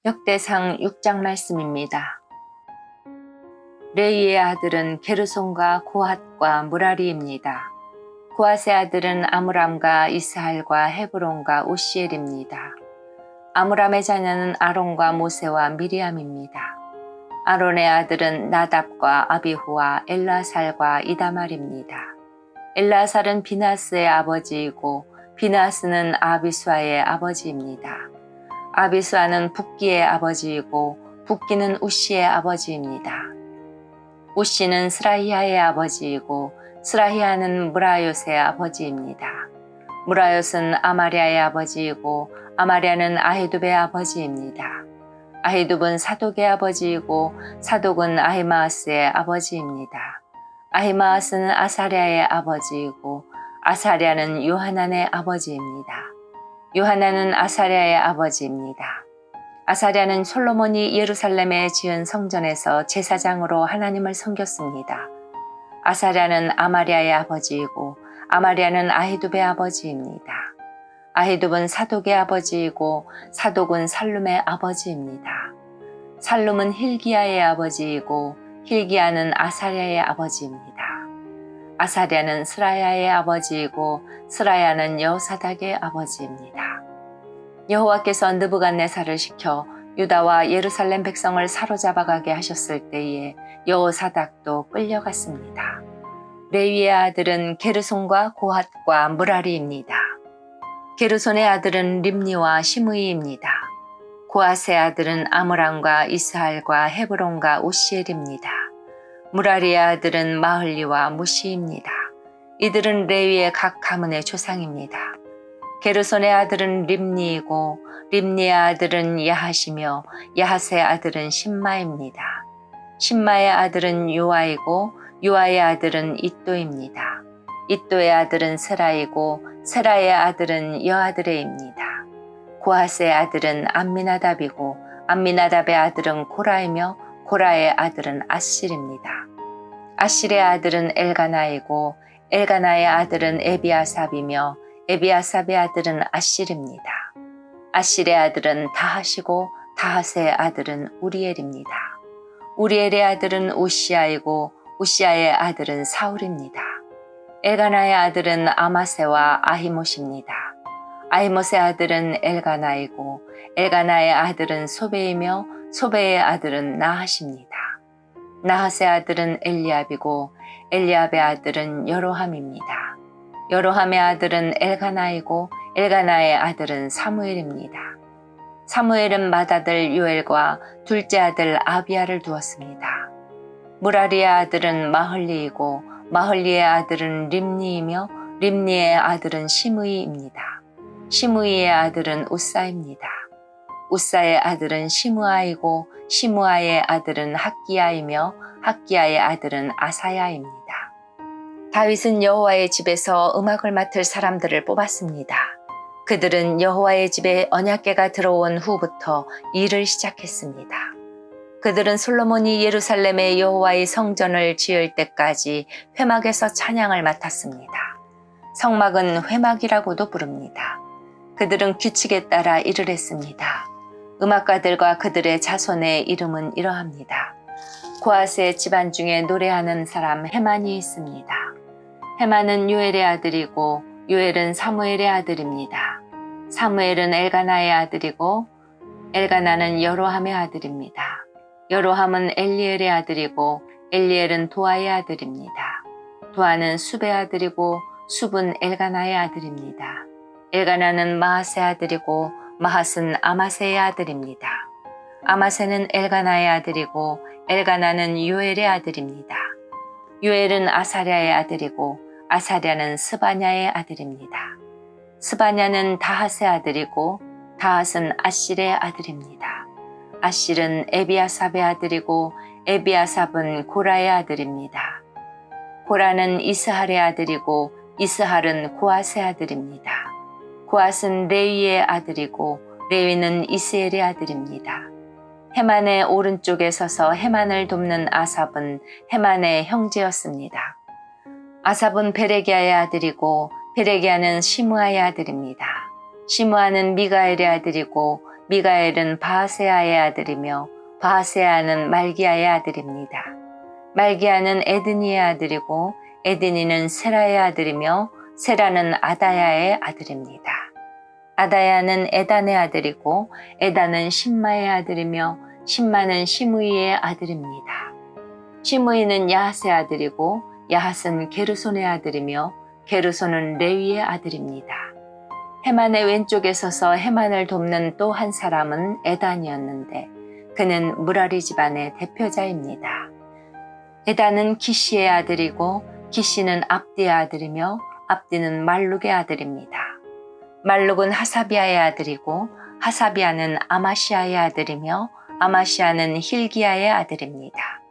역대상 6장 말씀입니다. 레위의 아들은 게르손과 고핫과 무라리입니다. 고핫의 아들은 아므람과 이스할과 헤브론과 우시엘입니다. 아므람의 자녀는 아론과 모세와 미리암입니다. 아론의 아들은 나답과 아비후와 엘라살과 이다말입니다. 엘라살은 비나스의 아버지이고 비나스는 아비수아의 아버지입니다. 아비수아는 붓기의 아버지이고 붓기는 우시의 아버지입니다. 우시는 스라히아의 아버지이고 스라히아는 무라요스의 아버지입니다. 무라요스는 아마랴의 아버지이고 아마랴는 아히둡의 아버지입니다. 아히둡은 사독의 아버지이고 사독은 아히마아스의 아버지입니다. 아히마아스는 아사랴의 아버지이고 아사랴는 요하난의 아버지입니다. 요하난은 아사랴의 아버지입니다. 아사랴는 솔로몬이 예루살렘에 지은 성전에서 제사장으로 하나님을 섬겼습니다. 아사랴는 아마랴의 아버지이고 아마랴는 아히둡의 아버지입니다. 아히둡은 사독의 아버지이고 사독은 살룸의 아버지입니다. 살룸은 힐기야의 아버지이고 힐기야는 아사랴의 아버지입니다. 아사랴는 스라야의 아버지이고 스라야는 여호사닥의 아버지입니다. 여호와께서 느부갓네살을 시켜 유다와 예루살렘 백성을 사로잡아가게 하셨을 때에 여호사닥도 끌려갔습니다. 레위의 아들은 게르손과 고핫과 무라리입니다. 게르손의 아들은 림니와 시므이입니다. 고핫의 아들은 아므람과 이스할과 헤브론과 우시엘입니다. 무라리의 아들은 마흘리와 무시입니다. 이들은 레위의 각 가문의 조상입니다. 게르손의 아들은 림니이고 림니의 아들은 야핫이며 야핫의 아들은 심마입니다. 심마의 아들은 요아이고 요아의 아들은 이또입니다. 이또의 아들은 세라이고 세라의 아들은 여아드레입니다. 고핫의 아들은 암미나답이고 암미나답의 아들은 고라이며 고라의 아들은 아실입니다. 아실의 아들은 엘가나이고 엘가나의 아들은 에비아삽이며 에비아삽의 아들은 아실입니다. 아실의 아들은 다핫이고 다핫의 아들은 우리엘입니다. 우리엘의 아들은 우시아이고 우시아의 아들은 사울입니다. 엘가나의 아들은 아마세와 아히못입니다. 아히못의 아들은 엘가나이고 엘가나의 아들은 소베이며 소베의 아들은 나핫입니다. 나핫의 아들은 엘리압이고 엘리압의 아들은 여로함입니다. 여로함의 아들은 엘가나이고 엘가나의 아들은 사무엘입니다. 사무엘은 맏아들 요엘과 둘째 아들 아비야를 두었습니다. 무라리의 아들은 마흘리이고 마흘리의 아들은 림니이며 림니의 아들은 시므이입니다. 시므이의 아들은 우사입니다. 우사의 아들은 시므아이고 시므아의 아들은 학기야이며 학기야의 아들은 아사야입니다. 다윗은 여호와의 집에서 음악을 맡을 사람들을 뽑았습니다. 그들은 여호와의 집에 언약궤가 들어온 후부터 일을 시작했습니다. 그들은 솔로몬이 예루살렘에 여호와의 성전을 지을 때까지 회막에서 찬양을 맡았습니다. 성막은 회막이라고도 부릅니다. 그들은 규칙에 따라 일을 했습니다. 음악가들과 그들의 자손의 이름은 이러합니다. 고핫의 집안 중에 노래하는 사람 헤만이 있습니다. 헤만은 요엘의 아들이고 요엘은 사무엘의 아들입니다. 사무엘은 엘가나의 아들이고 엘가나는 여로함의 아들입니다. 여로함은 엘리엘의 아들이고 엘리엘은 도아의 아들입니다. 도아는 숲의 아들이고 숲은 엘가나의 아들입니다. 엘가나는 마핫의 아들이고 마핫은 아마세의 아들입니다. 아마세는 엘가나의 아들이고 엘가나는 요엘의 아들입니다. 요엘은 아사랴의 아들이고 아사랴는 스바냐의 아들입니다. 스바냐는 다핫의 아들이고 다핫은 아실의 아들입니다. 아실은 에비아삽의 아들이고 에비아삽은 고라의 아들입니다. 고라는 이스할의 아들이고 이스할은 고핫의 아들입니다. 고핫은 레위의 아들이고 레위는 이스엘의 아들입니다. 헤만의 오른쪽에 서서 헤만을 돕는 아삽은 헤만의 형제였습니다. 아삽은 베레기야의 아들이고 베레기야는 시므아의 아들입니다. 시므아는 미가엘의 아들이고 미가엘은 바하세아의 아들이며 바하세아는 말기야의 아들입니다. 말기야는 에드니의 아들이고 에드니는 세라의 아들이며 세라는 아다야의 아들입니다. 아다야는 에단의 아들이고 에단은 심마의 아들이며 심마는 시므이의 아들입니다. 시므이는 야핫의 아들이고 야핫은 게르손의 아들이며 게르손은 레위의 아들입니다. 헤만의 왼쪽에 서서 헤만을 돕는 또 한 사람은 에단이었는데 그는 무라리 집안의 대표자입니다. 에단은 기시의 아들이고 기시는 압디의 아들이며 압디는 말룩의 아들입니다. 말룩은 하사비아의 아들이고 하사비아는 아마시아의 아들이며 아마시아는 힐기야의 아들입니다.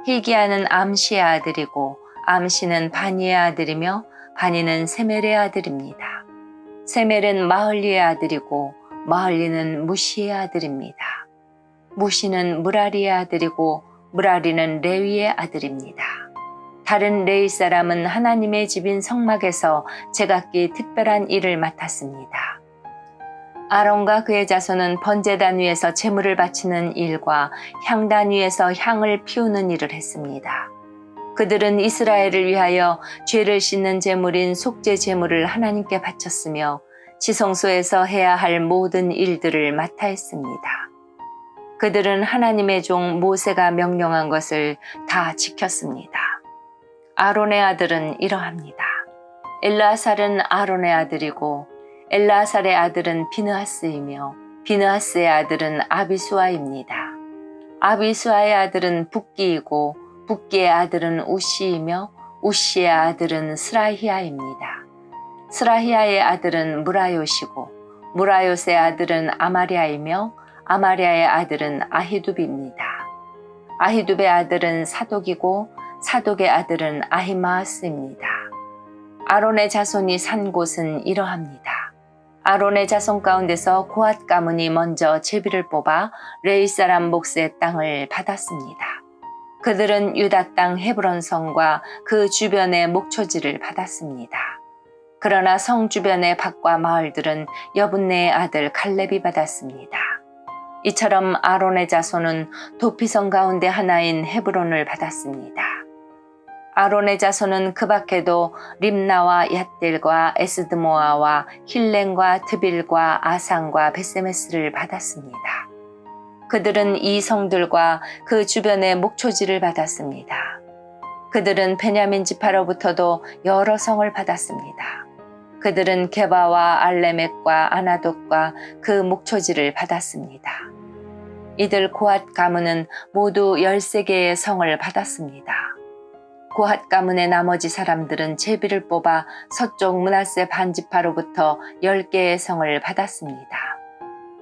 힐기야는 암시의 아들이고 암시는 바니의 아들이며 바니는 세멜의 아들입니다. 세멜은 마흘리의 아들이고 마흘리는 무시의 아들입니다. 무시는 무라리의 아들이고 무라리는 레위의 아들입니다. 다른 레위 사람은 하나님의 집인 성막에서 제각기 특별한 일을 맡았습니다. 아론과 그의 자손은 번제단 위에서 제물을 바치는 일과 향단 위에서 향을 피우는 일을 했습니다. 그들은 이스라엘을 위하여 죄를 씻는 제물인 속죄 제물을 하나님께 바쳤으며 지성소에서 해야 할 모든 일들을 맡아 했습니다. 그들은 하나님의 종 모세가 명령한 것을 다 지켰습니다. 아론의 아들은 이러합니다. 엘르아살은 아론의 아들이고 엘르아살의 아들은 비느하스이며 비느하스의 아들은 아비수아입니다. 아비수아의 아들은 붓기이고 붓기의 아들은 우시이며 우시의 아들은 스라히아입니다. 스라히아의 아들은 무라요시고 무라요스의 아들은 아마리아이며 아마리아의 아들은 아히둡입니다. 아히둡의 아들은 사독이고 사독의 아들은 아히마아스입니다. 아론의 자손이 산 곳은 이러합니다. 아론의 자손 가운데서 고핫 가문이 먼저 제비를 뽑아 레위 사람 몫의 땅을 받았습니다. 그들은 유다 땅 헤브론 성과 그 주변의 목초지를 받았습니다. 그러나 성 주변의 밭과 마을들은 여분네의 아들 갈렙이 받았습니다. 이처럼 아론의 자손은 도피성 가운데 하나인 헤브론을 받았습니다. 아론의 자손은 그 밖에도 림나와 얏딜과 에스드모아와 힐렌과 드빌과 아산과 베세메스를 받았습니다. 그들은 이 성들과 그 주변의 목초지를 받았습니다. 그들은 베냐민 지파로부터도 여러 성을 받았습니다. 그들은 게바와 알레멕과 아나돗과 그 목초지를 받았습니다. 이들 고핫 가문은 모두 13개의 성을 받았습니다. 고핫 가문의 나머지 사람들은 제비를 뽑아 서쪽 므낫세 반지파로부터 10개의 성을 받았습니다.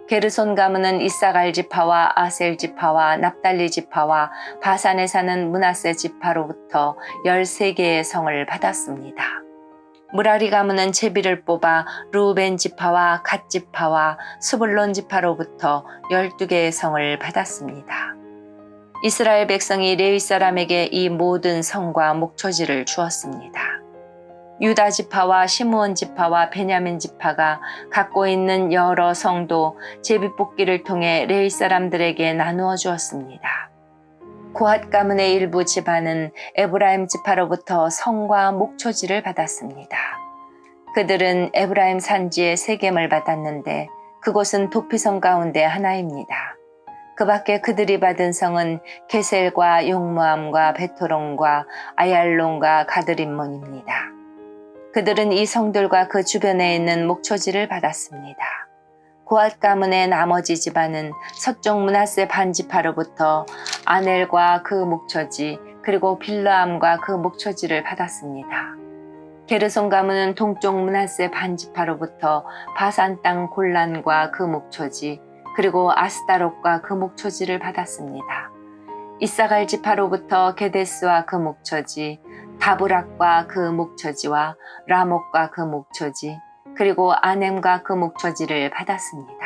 게르손 가문은 이사갈 지파와 아셀 지파와 납달리 지파와 바산에 사는 므낫세 지파로부터 13개의 성을 받았습니다. 무라리 가문은 제비를 뽑아 루벤 지파와 갓 지파와 스불론 지파로부터 12개의 성을 받았습니다. 이스라엘 백성이 레위 사람에게 이 모든 성과 목초지를 주었습니다. 유다 지파와 시므온 지파와 베냐민 지파가 갖고 있는 여러 성도 제비 뽑기를 통해 레위 사람들에게 나누어 주었습니다. 고핫 가문의 일부 집안은 에브라임 지파로부터 성과 목초지를 받았습니다. 그들은 에브라임 산지에 세겜을 받았는데 그곳은 도피성 가운데 하나입니다. 그 밖에 그들이 받은 성은 게셀과 용무암과 베토론과 아얄론과 가드림몬입니다. 그들은 이 성들과 그 주변에 있는 목초지를 받았습니다. 고핫 가문의 나머지 집안은 서쪽 므낫세 반지파로부터 아넬과 그 목초지 그리고 빌르암과 그 목초지를 받았습니다. 게르손 가문은 동쪽 므낫세 반지파로부터 바산 땅 골란과 그 목초지 그리고 아스다롯과 그 목초지를 받았습니다. 이사갈 지파로부터 게데스와 그 목초지, 다브락과 그 목초지와 라목과 그 목초지, 그리고 아넴과 그 목초지를 받았습니다.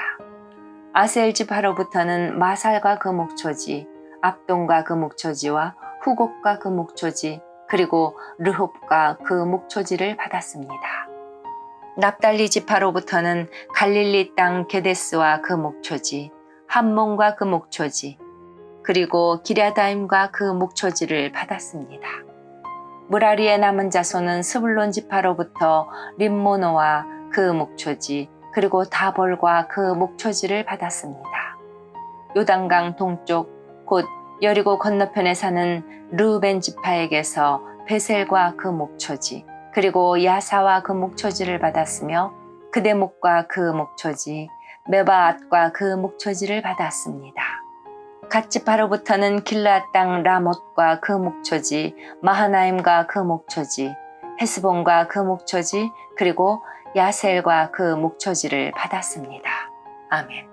아셀 지파로부터는 마살과 그 목초지, 압돈과 그 목초지와 후곡과 그 목초지, 그리고 르홉과 그 목초지를 받았습니다. 납달리 지파로부터는 갈릴리 땅 게데스와 그 목초지, 함몬과 그 목초지, 그리고 기랴다임과 그 목초지를 받았습니다. 무라리의 남은 자손은 스불론 지파로부터 림모노와 그 목초지, 그리고 다볼과 그 목초지를 받았습니다. 요단강 동쪽 곧 여리고 건너편에 사는 르우벤 지파에게서 베셀과 그 목초지, 그리고 야사와 그 목초지를 받았으며 그대목과 그 목초지, 메바앗과 그 목초지를 받았습니다. 갓 지파로부터는 길르앗 땅 라못과 그 목초지, 마하나임과 그 목초지, 헤스본과 그 목초지, 그리고 야셀과 그 목초지를 받았습니다. 아멘.